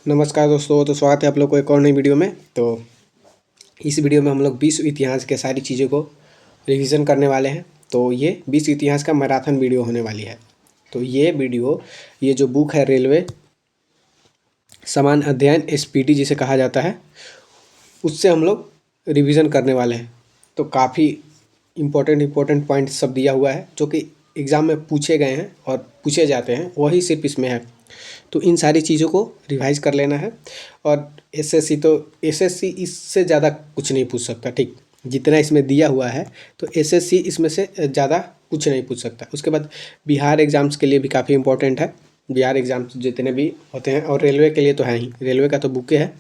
नमस्कार दोस्तों, तो स्वागत है आप लोग को एक और नई वीडियो में। तो इस वीडियो में हम लोग विश्व इतिहास के सारी चीज़ों को रिवीजन करने वाले हैं। तो ये विश्व इतिहास का मैराथन वीडियो होने वाली है। तो ये जो बुक है रेलवे समान अध्ययन एसपीटी जिसे कहा जाता है, उससे हम लोग रिवीजन करने वाले हैं। तो काफ़ी इम्पोर्टेंट पॉइंट सब दिया हुआ है जो कि एग्ज़ाम में पूछे गए हैं और पूछे जाते हैं, वही सिर्फ इसमें है। तो इन सारी चीज़ों को रिवाइज कर लेना है। और एसएससी इससे ज़्यादा कुछ नहीं पूछ सकता, ठीक। जितना इसमें दिया हुआ है तो एसएससी इसमें से ज़्यादा कुछ नहीं पूछ सकता। उसके बाद बिहार एग्ज़ाम्स के लिए भी काफ़ी इंपॉर्टेंट है। बिहार एग्ज़ाम्स जितने भी होते हैं, और रेलवे के लिए तो है ही, रेलवे का तो बुक है,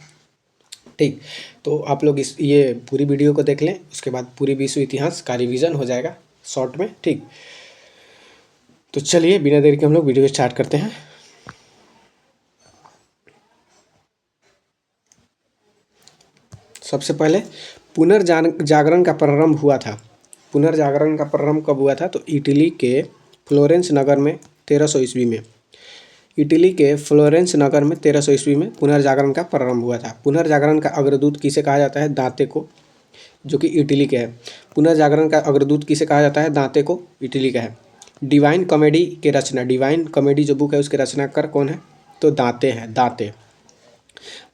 ठीक। तो आप लोग ये पूरी वीडियो को देख लें, उसके बाद पूरी विश्व इतिहास का रिवीजन हो जाएगा शॉर्ट में, ठीक। तो चलिए बिना देरी के हम लोग वीडियो स्टार्ट करते हैं। सबसे पहले पुनर्जागरण का प्रारंभ हुआ था। पुनर्जागरण का प्रारंभ कब हुआ था? तो इटली के फ्लोरेंस नगर में 1300 ईस्वी में। इटली के फ्लोरेंस नगर में 1300 ईस्वी में पुनर्जागरण का प्रारंभ हुआ था। पुनर्जागरण का अग्रदूत किसे कहा जाता है? दांते को, जो कि इटली के है। पुनर्जागरण का अग्रदूत किसे कहा जाता है? दांते को, इटली का है। डिवाइन कॉमेडी के रचना, डिवाइन कॉमेडी जो बुक है उसके रचनाकार कौन है? तो दांते हैं, दांते।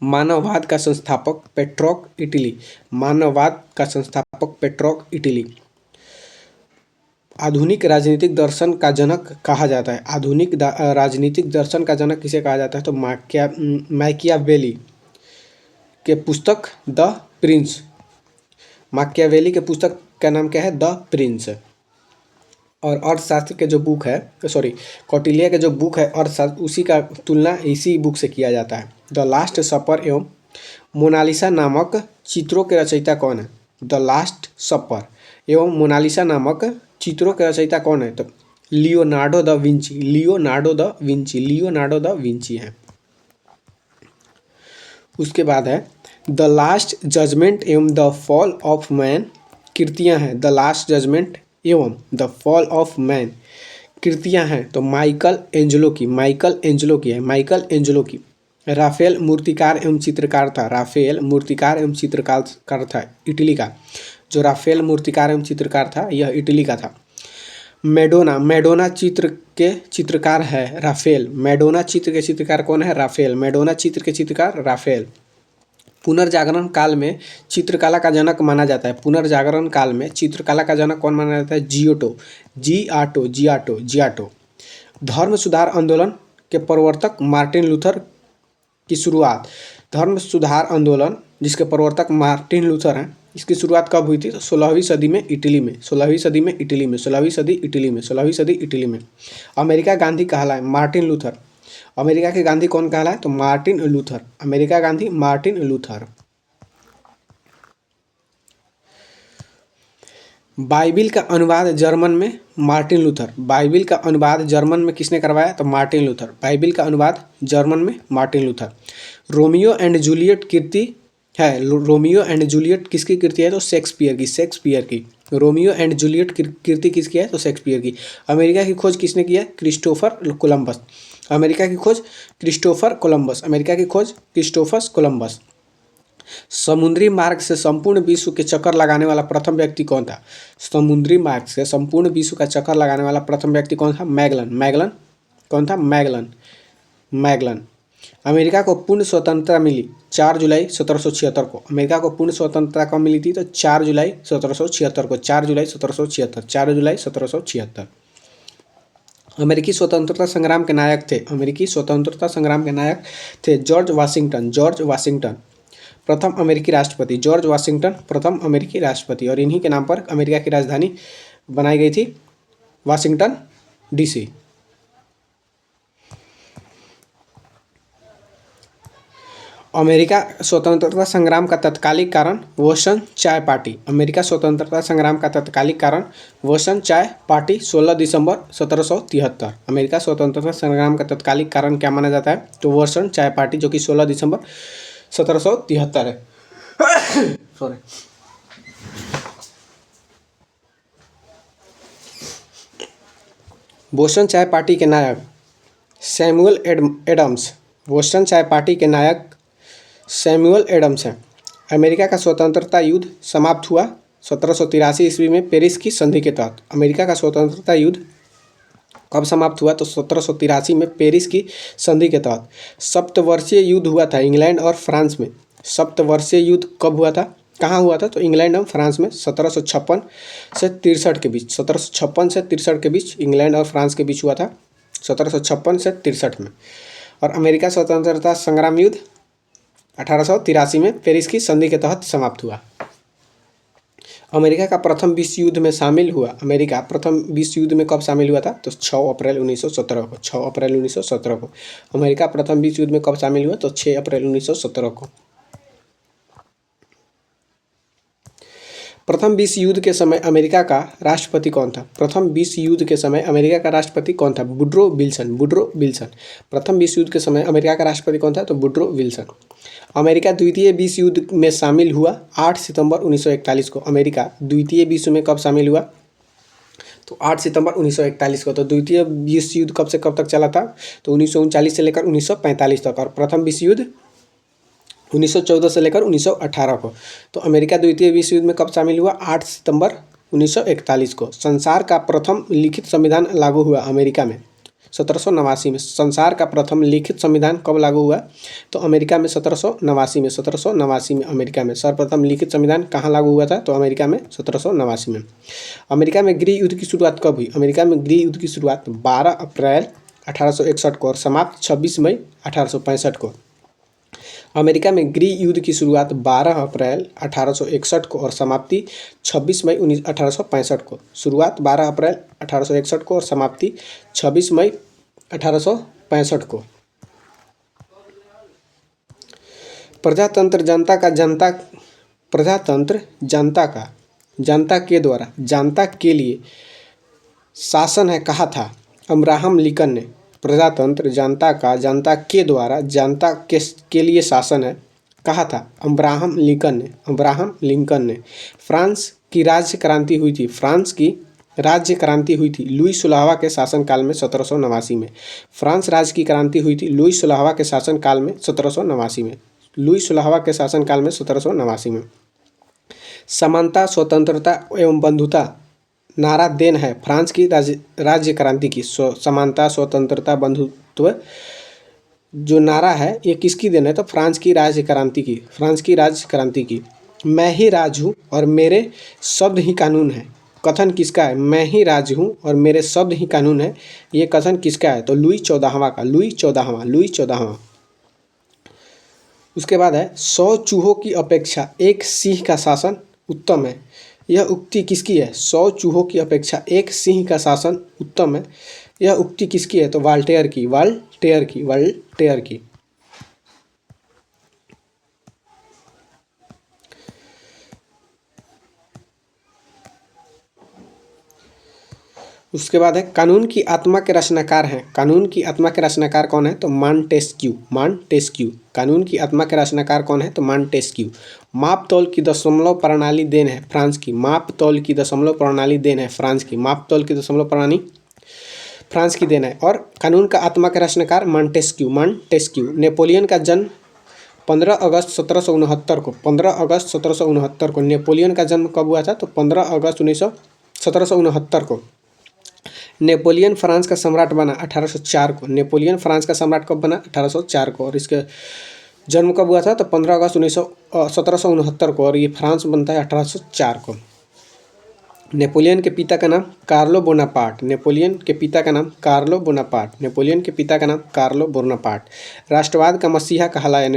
मानववाद का संस्थापक पेट्रोक, इटली। मानववाद का संस्थापक पेट्रोक, इटली। आधुनिक राजनीतिक दर्शन का जनक कहा जाता है। आधुनिक राजनीतिक दर्शन का जनक किसे कहा जाता है? तो मैकियावेली के पुस्तक द प्रिंस। मैकियावेली के पुस्तक का नाम क्या है? The Prince. और अर्थशास्त्र के जो बुक है, सॉरी, कौटिल्य के जो बुक है अर्थशास्त्र, उसी का तुलना इसी बुक से किया जाता है। द लास्ट सपर एवं मोनालिसा नामक चित्रों के रचयिता कौन है? द लास्ट सपर एवं मोनालिसा नामक चित्रों के रचयिता कौन है? तो Leonardo da Vinci, Leonardo da Vinci, Leonardo da Vinci है। उसके बाद है द लास्ट जजमेंट एवं द फॉल ऑफ मैन कृतियाँ हैं। द लास्ट जजमेंट एवं द फॉल ऑफ मैन कृतियाँ हैं। तो माइकल एंजेलो की, माइकल एंजेलो की है, माइकल एंजेलो की। राफेल मूर्तिकार एवं चित्रकार था, राफेल मूर्तिकार एवं चित्रकार था, इटली का। जो राफेल मूर्तिकार एवं चित्रकार था यह इटली का था। मैडोना, मैडोना चित्र के चित्रकार है राफेल। मैडोना चित्र के चित्रकार कौन है? राफेल। मैडोना चित्र के चित्रकार राफेल। पुनर्जागरण काल में चित्रकला का जनक माना जाता है। पुनर्जागरण काल में चित्रकला का जनक कौन माना जाता है? जियोटो, जियाटो। धर्म सुधार आंदोलन के प्रवर्तक मार्टिन लूथर की शुरुआत। धर्म सुधार आंदोलन जिसके प्रवर्तक मार्टिन लूथर हैं, इसकी शुरुआत कब हुई थी? तो 16वीं सदी में इटली में, 16वीं सदी में इटली में, 16वीं सदी इटली में, 16वीं सदी इटली में। अमेरिका गांधी कहलाए मार्टिन लूथर। अमेरिका के गांधी कौन कहलाए? तो Martin Luther. America Gandhi Martin Luther. Bible का अनुवाद जर्मन में मार्टिन लूथर। बाइबिल का अनुवाद जर्मन में किसने करवाया? तो मार्टिन लूथर। बाइबिल का अनुवाद जर्मन में Martin Luther. Romeo and Juliet कृति है, रोमियो एंड जूलियट किसकी कृति है? तो शेक्सपियर की, शेक्सपियर की। रोमियो एंड जूलियट कृति किसकी है? तो शेक्सपियर की। अमेरिका की खोज किसने की है? Christopher Columbus. अमेरिका की खोज क्रिस्टोफर कोलंबस। अमेरिका की खोज क्रिस्टोफर कोलंबस। समुद्री मार्ग से संपूर्ण विश्व के चक्कर लगाने वाला प्रथम व्यक्ति कौन था? समुद्री मार्ग से संपूर्ण विश्व का चक्कर लगाने वाला प्रथम व्यक्ति कौन था? मैगलन। मैगलन कौन था? Magellan, Magellan. अमेरिका को पूर्ण स्वतंत्रता मिली 4 जुलाई 1776 को। अमेरिका को पूर्ण स्वतंत्रता कब मिली थी? तो 4 जुलाई 1776 को, 4 जुलाई 1776, 4 जुलाई 1776। अमेरिकी स्वतंत्रता संग्राम के नायक थे, अमेरिकी स्वतंत्रता संग्राम के नायक थे जॉर्ज वाशिंगटन। जॉर्ज वाशिंगटन प्रथम अमेरिकी राष्ट्रपति, जॉर्ज वाशिंगटन प्रथम अमेरिकी राष्ट्रपति। और इन्हीं के नाम पर अमेरिका की राजधानी बनाई गई थी, वाशिंगटन डीसी। अमेरिका स्वतंत्रता संग्राम का तत्कालिक कारण वोशन चाय पार्टी। अमेरिका स्वतंत्रता संग्राम का तत्कालिक कारण वोशन चाय पार्टी 16 दिसंबर 1773। अमेरिका स्वतंत्रता संग्राम का तत्कालिक कारण क्या माना जाता है? तो वोशन चाय पार्टी, जो कि 16 दिसंबर 1773 है। सॉरी। बोस्टन चाय पार्टी के नायक सैमुअल एडम्स, बोस्टन चाय पार्टी के नायक सैमुअल एडम्स हैं। अमेरिका का स्वतंत्रता युद्ध समाप्त हुआ 1783 ईस्वी में पेरिस की संधि के तहत। अमेरिका का स्वतंत्रता युद्ध कब समाप्त हुआ? तो 1783 में पेरिस की संधि के तहत। सप्तवर्षीय युद्ध हुआ था इंग्लैंड और फ्रांस में। सप्तवर्षीय युद्ध कब हुआ था, कहाँ हुआ था? तो इंग्लैंड और फ्रांस में 1756 से 63 के बीच। 1756 से 63 के बीच इंग्लैंड और फ्रांस के बीच हुआ था, 1756 से 63 में। और अमेरिका स्वतंत्रता संग्राम युद्ध 1883 में पेरिस की संधि के तहत समाप्त हुआ। अमेरिका का प्रथम विश्व युद्ध में शामिल हुआ। अमेरिका प्रथम विश्व युद्ध में कब शामिल हुआ था? तो 6 अप्रैल 1917 को। 6 अप्रैल 1917 को अमेरिका प्रथम विश्व युद्ध में कब शामिल हुआ? तो 6 अप्रैल 1917 को। प्रथम विश्व युद्ध के समय अमेरिका का राष्ट्रपति कौन था? प्रथम विश्व युद्ध के समय अमेरिका का राष्ट्रपति कौन था? Woodrow Wilson. Woodrow Wilson. प्रथम विश्व युद्ध के समय अमेरिका का राष्ट्रपति कौन था? तो वुडरो विल्सन। अमेरिका द्वितीय विश्व युद्ध में शामिल हुआ 8 सितंबर 1941 को। अमेरिका द्वितीय विश्व में कब शामिल हुआ? तो 8 सितंबर 1941 को। तो द्वितीय विश्व युद्ध कब से कब तक चला था? तो 1939 से लेकर 1945 तक। और प्रथम विश्व युद्ध 1914 से लेकर 1918 को। तो अमेरिका द्वितीय विश्व युद्ध में कब शामिल हुआ? 8 सितंबर 1941 को। संसार का प्रथम लिखित संविधान लागू हुआ अमेरिका में 1789 में। संसार का प्रथम लिखित संविधान कब लागू हुआ? तो अमेरिका में 1789 में। 1789 में अमेरिका में सर्वप्रथम लिखित संविधान कहाँ लागू हुआ था? तो अमेरिका में 1789 में। अमेरिका में गृह युद्ध की शुरुआत कब हुई? अमेरिका में गृह युद्ध की शुरुआत 12 अप्रैल 1861 को और समाप्त 26 मई 1865 को। अमेरिका में गृह युद्ध की शुरुआत 12 अप्रैल 1861 को और समाप्ति 26 मई 1865 को। शुरुआत 12 अप्रैल 1861 को और समाप्ति 26 मई 1865 को। प्रजातंत्र जनता के द्वारा जनता के लिए शासन है कहा था अब्राहम लिंकन ने। प्रजातंत्र जनता के द्वारा जनता के लिए शासन है कहा था अब्राहम लिंकन ने। अब्राहम लिंकन ने। फ्रांस की राज्य क्रांति हुई थी। फ्रांस की राज्य क्रांति हुई थी लुई 16वां के शासनकाल में 1789 में। फ्रांस राज्य की क्रांति हुई थी लुई 16वां के शासनकाल में 1789 में। लुई 16वां के शासनकाल में 1789 में। समानता, स्वतंत्रता एवं बंधुता नारा देन है फ्रांस की राज्य क्रांति की। समानता, स्वतंत्रता, बंधुत्व जो नारा है ये किसकी देन है? तो फ्रांस की राज्य क्रांति की। फ्रांस की राज्य क्रांति की। मैं ही राज हूँ और मेरे शब्द ही कानून है कथन किसका है? मैं ही राज हूँ और मेरे शब्द ही कानून है, ये कथन किसका है? तो लुई 14वां का। लुई 14वां। उसके बाद है 100 चूहों की अपेक्षा एक सिंह का शासन उत्तम है। यह उक्ति किसकी है? 100 चूहों की अपेक्षा एक सिंह का शासन उत्तम है। यह उक्ति किसकी है? तो वाल्टेयर की। उसके बाद है कानून की आत्मा के रचनाकार हैं। कानून की आत्मा के रचनाकार कौन है? तो मॉन्टेस्क्यू। कानून की आत्मा के रचनाकार कौन है? तो मॉन्टेस्क्यू। माप तौल की दशमलव प्रणाली देन है फ्रांस की। माप तौल की दशमलव प्रणाली देन है फ्रांस की। माप तौल की दशमलव प्रणाली फ्रांस की देन है। और कानून का आत्मा के रचनाकार मॉन्टेस्क्यू। नेपोलियन का जन्म 15 अगस्त 1769 को। 15 अगस्त 1769 को नेपोलियन का जन्म कब हुआ था? तो 15 अगस्त 1769 को। नेपोलियन फ्रांस का सम्राट बना 1804 को। नेपोलियन फ्रांस का सम्राट कब बना? 1804 को। और इसके जन्म कब हुआ था? तो 15 अगस्त 1769 को। और ये फ्रांस बनता है 1804 को। नेपोलियन के पिता का नाम कार्लो बोनापार्ट। राष्ट्रवाद का मसीहा कहलाया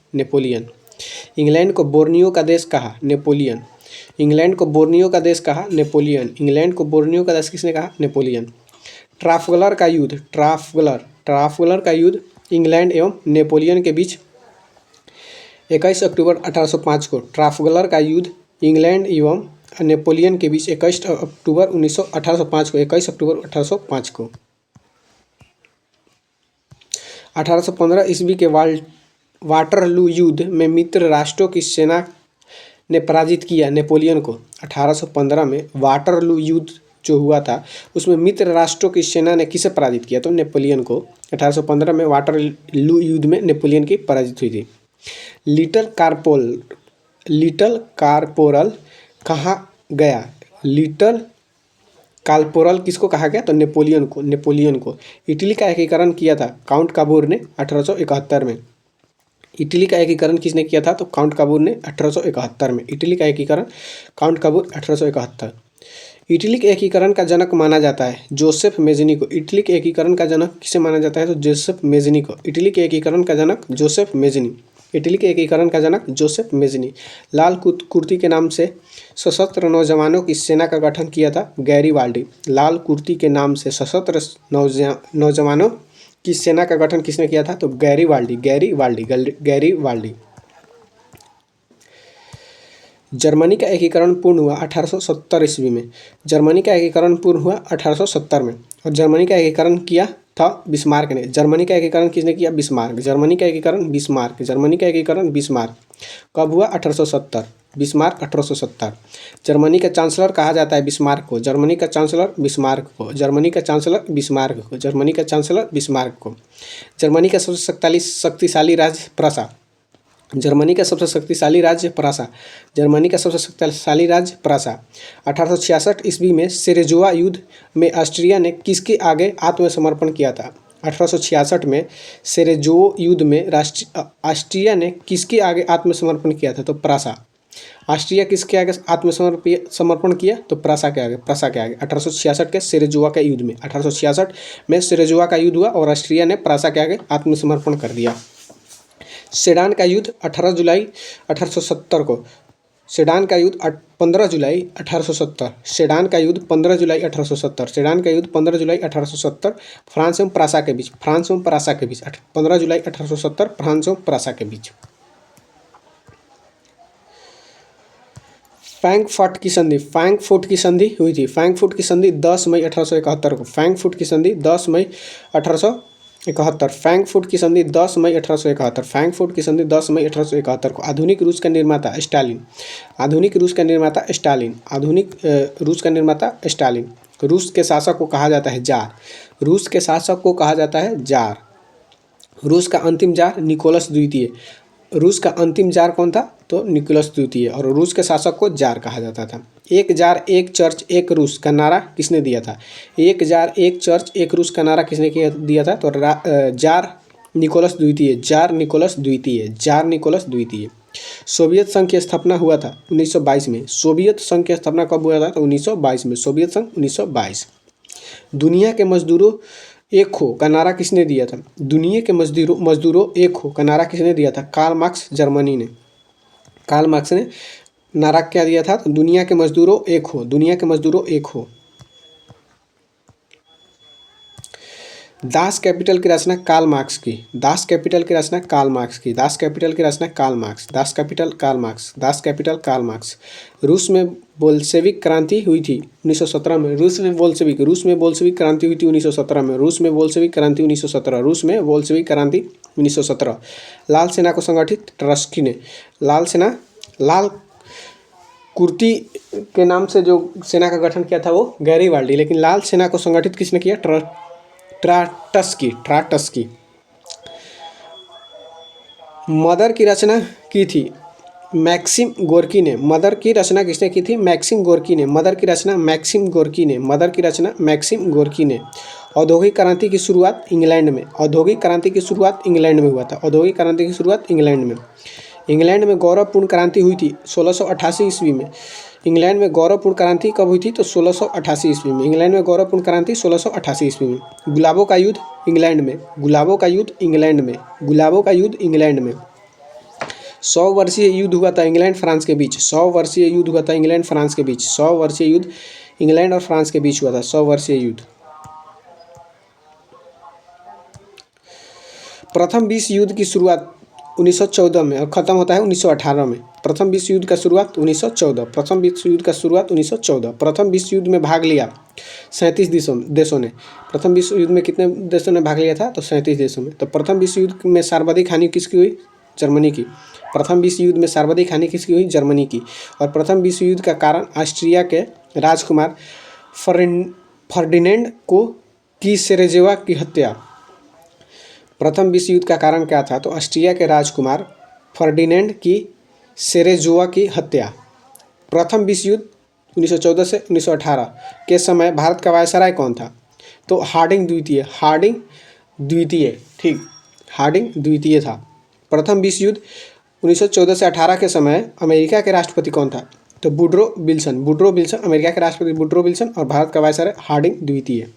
नेपोलियन। इंग्लैंड को बोर्नियो का देश कहा नेपोलियन। इंग्लैंड को बोर्नियो का देश किसने कहा? नेपोलियन। ट्राफलगर का युद्ध इंग्लैंड एवं नेपोलियन के बीच 21 अक्टूबर 1805 को। ट्राफलगर का युद्ध इंग्लैंड एवं नेपोलियन के बीच 21 अक्टूबर 1805 को। 1815 ईस्वी के वाटरलू युद्ध में मित्र राष्ट्रों की सेना ने पराजित किया नेपोलियन को। 1815 में वाटरलू युद्ध जो हुआ था उसमें मित्र राष्ट्रों की सेना ने किसे पराजित किया? तो नेपोलियन को। 1815 में वाटरलू युद्ध में नेपोलियन की पराजित हुई थी। लिटल कारपोरल कहा गया? लिटल कालपोरल किसको कहा गया? तो नेपोलियन को। इटली का एकीकरण किया था काउंट काबूर ने 1871 में। इटली का एकीकरण किसने किया था? तो काउंट काबूर ने 1871 में। इटली का एकीकरण काउंट काबूर 1871। इटली के एकीकरण का जनक माना जाता है जोसेफ मेज़नी को। इटली के एकीकरण का जनक किसे माना जाता है? तो जोसेफ मेज़नी को। इटली के एकीकरण का जनक जोसेफ मेज़नी। इटली के एकीकरण का जनक जोसेफ मेज़नी। लाल कुर्ती के नाम से सशस्त्र नौजवानों की सेना का गठन किया था गैरीबाल्डी। लाल कुर्ती के नाम से सशस्त्र नौजवानों की सेना का गठन किसने किया था? तो गैरीबाल्डी। जर्मनी का एकीकरण पूर्ण हुआ 1870 ईस्वी में। जर्मनी का एकीकरण पूर्ण हुआ 1870 में और जर्मनी का एकीकरण किया था बिस्मार्क ने। जर्मनी का एकीकरण किसने किया? बिस्मार्क। जर्मनी का एकीकरण बिस्मार्क। कब हुआ? 1870। बिस्मार्क 1870। जर्मनी का चांसलर कहा जाता है बिस्मार्क को। जर्मनी का चांसलर बिस्मार्क को। जर्मनी का सबसे शक्तिशाली राज्य प्रसा। जर्मनी का सबसे शक्तिशाली राज्य प्रसा। 1866 ईस्वी में सेरेज़ोवा युद्ध में ऑस्ट्रिया ने किसके आगे आत्मसमर्पण किया था? 1866 में सेरेज़ोवो युद्ध में ऑस्ट्रिया ने किसके आगे आत्मसमर्पण किया था? तो प्रासा। ऑस्ट्रिया किसके आगे आत्मसमर्पण किया? तो प्रासा के आगे। 1866 के सेरेज़ोवा के युद्ध में। 1866 में सेरेज़ोवा का युद्ध हुआ और ऑस्ट्रिया ने प्रासा के आगे आत्मसमर्पण कर दिया। सेडान का युद्ध 18 जुलाई 1870 को। सेडान का युद्ध 15 जुलाई 1870। सेडान का युद्ध 15 जुलाई 1870 फ्रांस एवं प्रासा के बीच। 15 जुलाई 1870 फ्रांस एवं प्रासा के बीच। फ्रैंकफर्ट की संधि हुई थी। फ्रैंकफर्ट की संधि 10 मई 1871 को। फ्रैंकफर्ट की संधि 10 मई 1871। फ्रैंकफर्ट की संधि 10 मई 1871 को। आधुनिक रूस का निर्माता स्टालिन। रूस के शासक को कहा जाता है जार। रूस का अंतिम जार निकोलस द्वितीय। रूस का अंतिम जार कौन था? तो निकोलस द्वितीय। और रूस के शासक को जार कहा जाता था। एक जार एक चर्च एक रूस का नारा किसने दिया था? एक जार एक चर्च एक रूस का नारा किसने दिया था? तो जार निकोलस द्वितीय। सोवियत संघ की स्थापना हुआ था 1922 में। सोवियत संघ की स्थापना कब हुआ था? तो 1922 में। सोवियत संघ 1922। दुनिया के मजदूरों एक हो का नारा किसने दिया था? दुनिया के मजदूरों एक हो का नारा किसने दिया था? कार्ल मार्क्स जर्मनी ने। कार्ल मार्क्स ने नारा क्या दिया था? तो दुनिया के मजदूरों एक हो। दास कैपिटल की रचना कार्ल मार्क्स की। Das Capital Karl Marx. रूस में बोल्शेविक क्रांति हुई थी 1917 में। रूस में बोल्शेविक क्रांति हुई थी 1917 में। रूस में बोल्शेविक क्रांति 1917। लाल सेना को संगठित ट्रस्की ने। लाल कुर्ती के नाम से जो सेना का गठन किया था वो गैरीबाल्डी, लेकिन लाल सेना को संगठित किसने किया? ट्राटस्की। मदर की रचना की थी मैक्सिम गोर्की ने। मदर की रचना किसने की थी? मैक्सिम गोर्की ने। औद्योगिक क्रांति की शुरुआत इंग्लैंड में हुआ था। इंग्लैंड में गौरवपूर्ण क्रांति हुई थी 1688 ईस्वी में। इंग्लैंड में गौरवपूर्ण क्रांति कब हुई थी? तो 1688 ईस्वी में। इंग्लैंड में गौरवपूर्ण क्रांति 1688 ईस्वी में। गुलाबों का युद्ध इंग्लैंड में। 100 वर्षीय युद्ध हुआ था इंग्लैंड फ्रांस के बीच। 100 वर्षीय युद्ध इंग्लैंड और फ्रांस के बीच हुआ था। 100 वर्षीय युद्ध। प्रथम विश्व युद्ध की शुरुआत 1914 में और ख़त्म होता है 1918 में। प्रथम विश्व युद्ध का शुरुआत 1914। प्रथम विश्व युद्ध में भाग लिया 37 देशों ने। प्रथम विश्व युद्ध में कितने देशों ने भाग लिया था? तो 37 देशों में। तो प्रथम विश्व युद्ध में सर्वाधिक हानि किसकी हुई? जर्मनी की। प्रथम विश्व युद्ध में सर्वाधिक हानि किसकी हुई? जर्मनी की। और प्रथम विश्व युद्ध का कारण ऑस्ट्रिया के राजकुमार फर्डिनेंड को की सेरेजेवा की हत्या। प्रथम विश्व युद्ध का कारण क्या था? तो ऑस्ट्रिया के राजकुमार फर्डिनेंड की सेरेजोवा की हत्या। प्रथम विश्व युद्ध 1914 से 1918 के समय भारत का वायसराय कौन था? तो हार्डिंग द्वितीय, ठीक, हार्डिंग द्वितीय था। प्रथम विश्व युद्ध 1914 से 18 के समय अमेरिका के राष्ट्रपति कौन था? तो वुडरो विल्सन, अमेरिका के राष्ट्रपति वुडरो विल्सन और भारत का वायसराय हार्डिंग द्वितीय।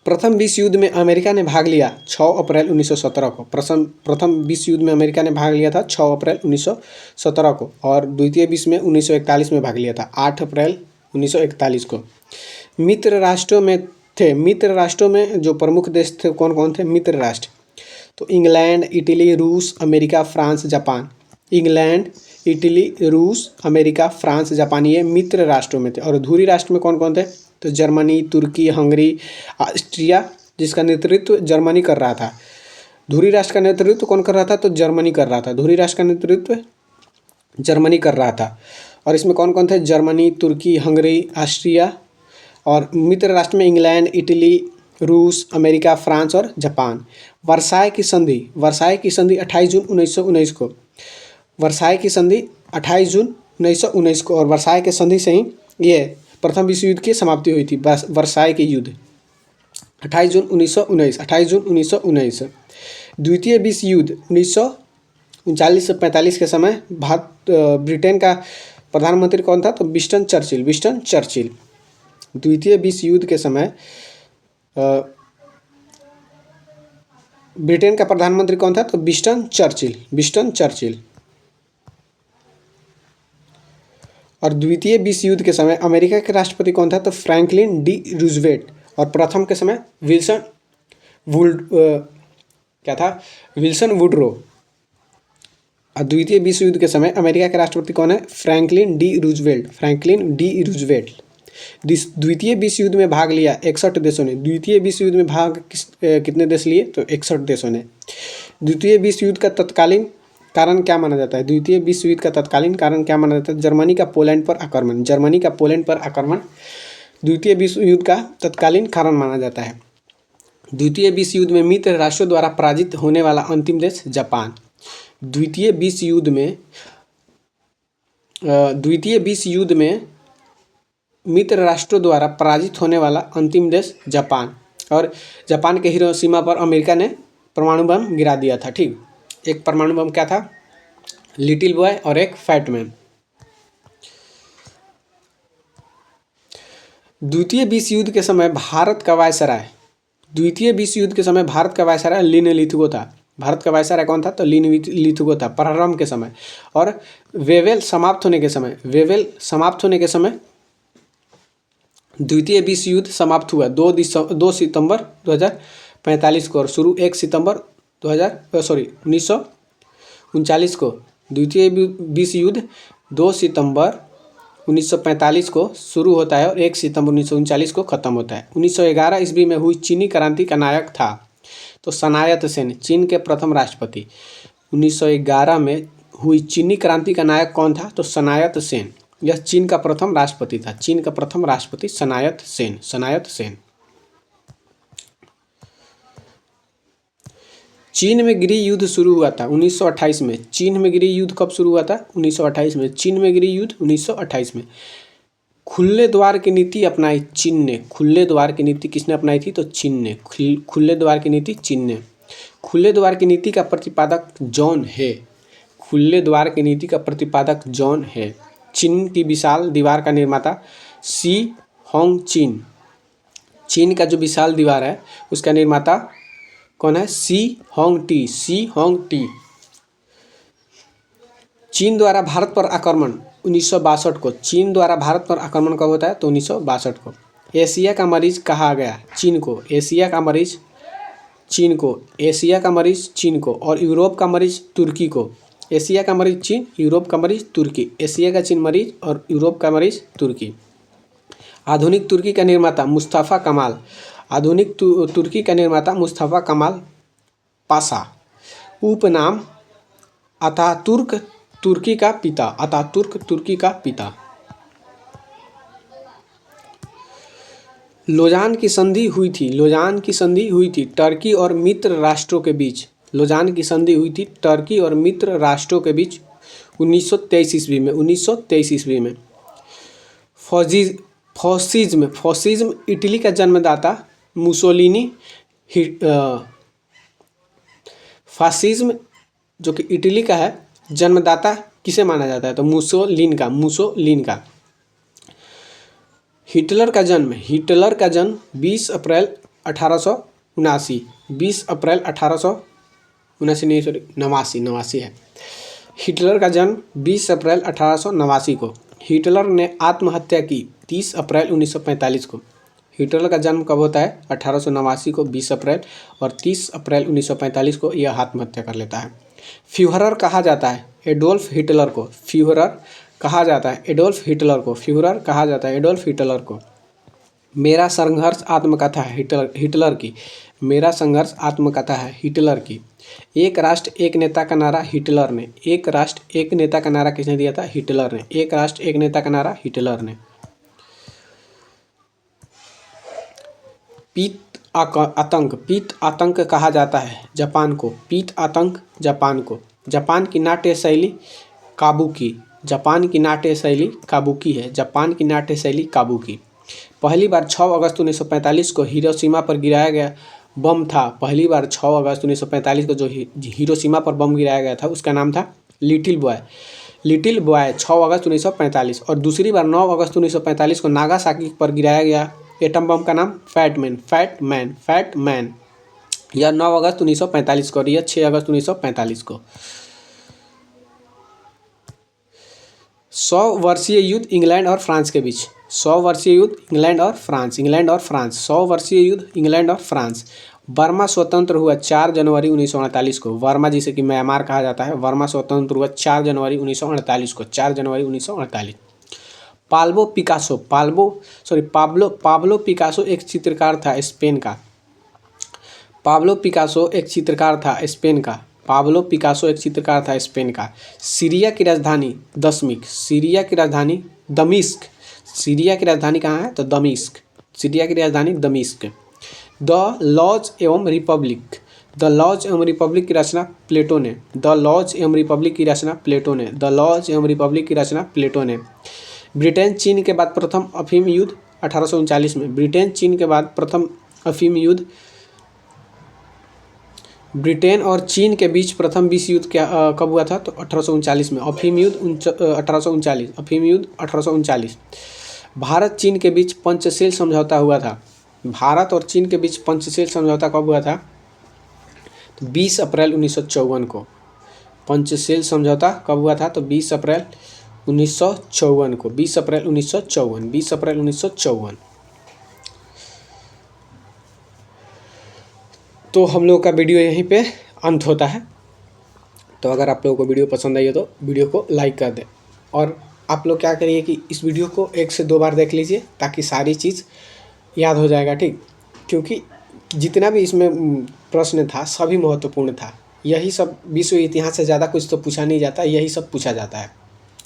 प्रथम विश्व युद्ध में अमेरिका ने भाग लिया 6 अप्रैल 1917 को। प्रथम विश्व युद्ध में अमेरिका ने भाग लिया था 6 अप्रैल 1917 को और द्वितीय विश्व में 1941 में भाग लिया था 8 अप्रैल 1941 को। मित्र राष्ट्रों में जो प्रमुख देश थे कौन कौन थे? मित्र राष्ट्र, तो इंग्लैंड, इटली, रूस, America, France, Japan. England, Italy, रूस, अमेरिका, फ्रांस, जापान, ये मित्र राष्ट्रों में थे। और धुरी राष्ट्र में कौन कौन थे? तो जर्मनी, तुर्की, हंगरी, ऑस्ट्रिया, जिसका नेतृत्व जर्मनी कर रहा था। धुरी राष्ट्र का नेतृत्व कौन कर रहा था? तो जर्मनी कर रहा था। धुरी राष्ट्र का नेतृत्व जर्मनी कर रहा था। और इसमें कौन कौन थे? जर्मनी, तुर्की, हंगरी, ऑस्ट्रिया। और मित्र राष्ट्र में इंग्लैंड, इटली, रूस, अमेरिका, फ्रांस और जापान। वर्साय की संधि 28 जून 1919 को। वर्साय की संधि 28 जून 1919 को, और वर्साय के संधि से ही ये प्रथम विश्व युद्ध की समाप्ति हुई थी। वर्साय के युद्ध 28 जून 1919। द्वितीय विश्व युद्ध 1939 से 45 के समय ब्रिटेन का प्रधानमंत्री कौन था? तो विंस्टन चर्चिल। द्वितीय विश्व युद्ध के समय ब्रिटेन का प्रधानमंत्री कौन था? तो विंस्टन चर्चिल। और द्वितीय विश्व युद्ध के समय अमेरिका के राष्ट्रपति कौन था? तो फ्रैंकलिन डी रूजवेल्ट। और प्रथम के समय विल्सन वुडरो। और द्वितीय विश्व युद्ध के समय अमेरिका के राष्ट्रपति कौन है? Franklin D Roosevelt. द्वितीय विश्व युद्ध में भाग लिया 61 देशों ने। द्वितीय विश्व युद्ध में भाग कितने देश लिए? तो 61 देशों ने। द्वितीय विश्व युद्ध का तत्कालीन कारण क्या माना जाता है? द्वितीय विश्व युद्ध का तत्कालीन कारण क्या माना जाता है? जर्मनी का पोलैंड पर आक्रमण द्वितीय विश्व युद्ध का तत्कालीन कारण माना जाता है। द्वितीय विश्व युद्ध में मित्र राष्ट्रों द्वारा पराजित होने वाला अंतिम देश जापान। द्वितीय विश्व युद्ध में मित्र राष्ट्रों द्वारा पराजित होने वाला अंतिम देश जापान। और जापान के हिरोशिमा पर अमेरिका ने परमाणु बम गिरा दिया था। ठीक, एक परमाणु बम क्या था? लिटिल बॉय और एक फैट मैन। द्वितीय विश्व युद्ध के समय भारत का वायसराय लिन लिथुगो था। भारत का वायसराय कौन था? तो लिन लिथुगो था प्रारंभ के समय। और वेवेल समाप्त होने के समय द्वितीय विश्व युद्ध समाप्त हुआ 2 सितंबर 2045 को और शुरू 1 सितंबर 1939 को। द्वितीय विश्व युद्ध 2 सितंबर 1945 को शुरू होता है और 1 सितंबर 1939 को खत्म होता है। 1911 ईस्वी में हुई चीनी क्रांति का नायक था तो सनायत सेन, चीन के प्रथम राष्ट्रपति। 1911 में हुई चीनी क्रांति का नायक कौन था? तो सनायत सेन। यह चीन का प्रथम राष्ट्रपति था। सनायत सेन। चीन में गृह युद्ध शुरू हुआ था 1928 में। चीन में गृह युद्ध कब शुरू हुआ था? 1928 में। चीन में गृह युद्ध 1928 में। खुले द्वार की नीति अपनाई चीन ने। खुले द्वार की नीति किसने अपनाई थी? तो चीन ने। खुले द्वार की नीति चीन ने। खुले द्वार की नीति का प्रतिपादक जॉन है। खुले द्वार की नीति का प्रतिपादक जॉन है। चीन की विशाल दीवार का निर्माता शी होंगचिन। चीन का जो विशाल दीवार है उसका निर्माता कौन है? शी होंगटी। चीन द्वारा भारत पर आक्रमण 1962 को। चीन द्वारा भारत पर आक्रमण कब होता है? तो 1962 को। एशिया का मरीज कहा गया चीन को। एशिया का मरीज चीन को और यूरोप का मरीज तुर्की को। एशिया का मरीज चीन, यूरोप का मरीज तुर्की। एशिया का चीन मरीज और यूरोप का मरीज तुर्की। आधुनिक तुर्की का निर्माता मुस्तफ़ा कमाल पाशा। उपनाम अतातुर्क तुर्की का पिता, अतातुर्क तुर्की का पिता। लोजान की संधि हुई थी, लोजान की संधि हुई थी टर्की और मित्र राष्ट्रों के बीच। लोजान की संधि हुई थी टर्की और मित्र राष्ट्रों के बीच 1923 ईस्वी में, 1923 ईस्वी में। फॉसिज्म इटली का जन्मदाता मुसोलिनी। फासिज्म जो कि इटली का है, जन्मदाता किसे माना जाता है? तो मुसोलिन का। हिटलर का जन्म 20 अप्रैल 1879, 20 अप्रैल 1879 नहीं, सॉरी 89 है। हिटलर का जन्म 20 अप्रैल 1889 को। हिटलर ने आत्महत्या की 30 अप्रैल 1945 को। हिटलर का जन्म कब होता है? 1889 को, 20 अप्रैल, और 30 अप्रैल 1945 को यह आत्महत्या कर लेता है। फ्यूहरर कहा जाता है एडोल्फ हिटलर को। फ्यूहरर कहा जाता है एडोल्फ हिटलर को। मेरा संघर्ष आत्मकथा है हिटलर की। मेरा संघर्ष आत्मकथा है हिटलर की। एक राष्ट्र एक नेता का नारा हिटलर ने। एक राष्ट्र एक नेता का नारा किसने दिया था? हिटलर ने। एक राष्ट्र एक नेता का नारा हिटलर ने। पीत आतंक कहा जाता है जापान को। पीत आतंक जापान को। जापान की नाट्य शैली काबुकी। जापान की नाट्य शैली काबुकी है। जापान की नाट्य शैली काबुकी। पहली बार 6 अगस्त 1945 को हिरोशिमा पर गिराया गया बम था। पहली बार 6 अगस्त 1945 को जो हिरोशिमा पर बम गिराया गया था उसका नाम था लिटिल बॉय। 6 अगस्त 1945। और दूसरी बार 9 अगस्त 1945 को नागासाकी पर गिराया गया एटम बम का नाम फैट मैन। यह 9 अगस्त 1945 को और यह 6 अगस्त 1945 को। 100 वर्षीय युद्ध इंग्लैंड और फ्रांस के बीच। 100 वर्षीय युद्ध इंग्लैंड और फ्रांस। 100 वर्षीय युद्ध इंग्लैंड और फ्रांस। बर्मा स्वतंत्र हुआ 4 जनवरी 1948 को। बर्मा जिसे कि म्यांमार कहा जाता है, बर्मा स्वतंत्र हुआ 4 जनवरी 1948 को। 4 जनवरी 1948। पाब्लो पिकासो एक चित्रकार था स्पेन का। पाब्लो पिकासो एक चित्रकार था स्पेन का। पाब्लो पिकासो एक चित्रकार था स्पेन का। सीरिया की राजधानी दमिश्क। सीरिया की राजधानी दमिश्क। सीरिया की राजधानी कहाँ है? तो दमिश्क। सीरिया की राजधानी दमिश्क। द लॉज एवं रिपब्लिक। द लॉज एवं रिपब्लिक की रचना प्लेटो ने। द लॉज एवं रिपब्लिक की रचना प्लेटो ने। द लॉज एवं रिपब्लिक की रचना प्लेटो ने। ब्रिटेन चीन के बाद प्रथम अफीम युद्ध 1839 में। ब्रिटेन चीन के बाद प्रथम अफीम युद्ध। ब्रिटेन और चीन के बीच प्रथम विश्व युद्ध क्या कब हुआ था? तो 1839 में। अफीम युद्ध 1839। अफीम युद्ध 1839। भारत चीन के बीच पंचशील समझौता हुआ था। भारत और चीन के बीच पंचशील समझौता कब हुआ था? तो 20 अप्रैल 1954 को। पंचशील समझौता कब हुआ था? तो 20 अप्रैल 1954 को। 20 अप्रैल 1954। तो हम लोग का वीडियो यहीं पे अंत होता है। तो अगर आप लोगों को वीडियो पसंद आई हो तो वीडियो को लाइक कर दें, और आप लोग क्या करिए कि इस वीडियो को 1 से 2 बार देख लीजिए ताकि सारी चीज़ याद हो जाएगा, ठीक। क्योंकि जितना भी इसमें प्रश्न था सभी महत्वपूर्ण था। यही सब विश्व इतिहास से ज़्यादा कुछ तो पूछा नहीं जाता, यही सब पूछा जाता है।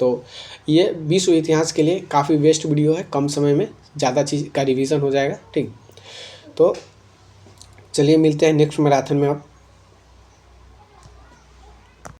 तो ये विश्व इतिहास के लिए काफ़ी बेस्ट वीडियो है। कम समय में ज़्यादा चीज़ का रिवीजन हो जाएगा, ठीक। तो चलिए मिलते हैं नेक्स्ट मैराथन में अब।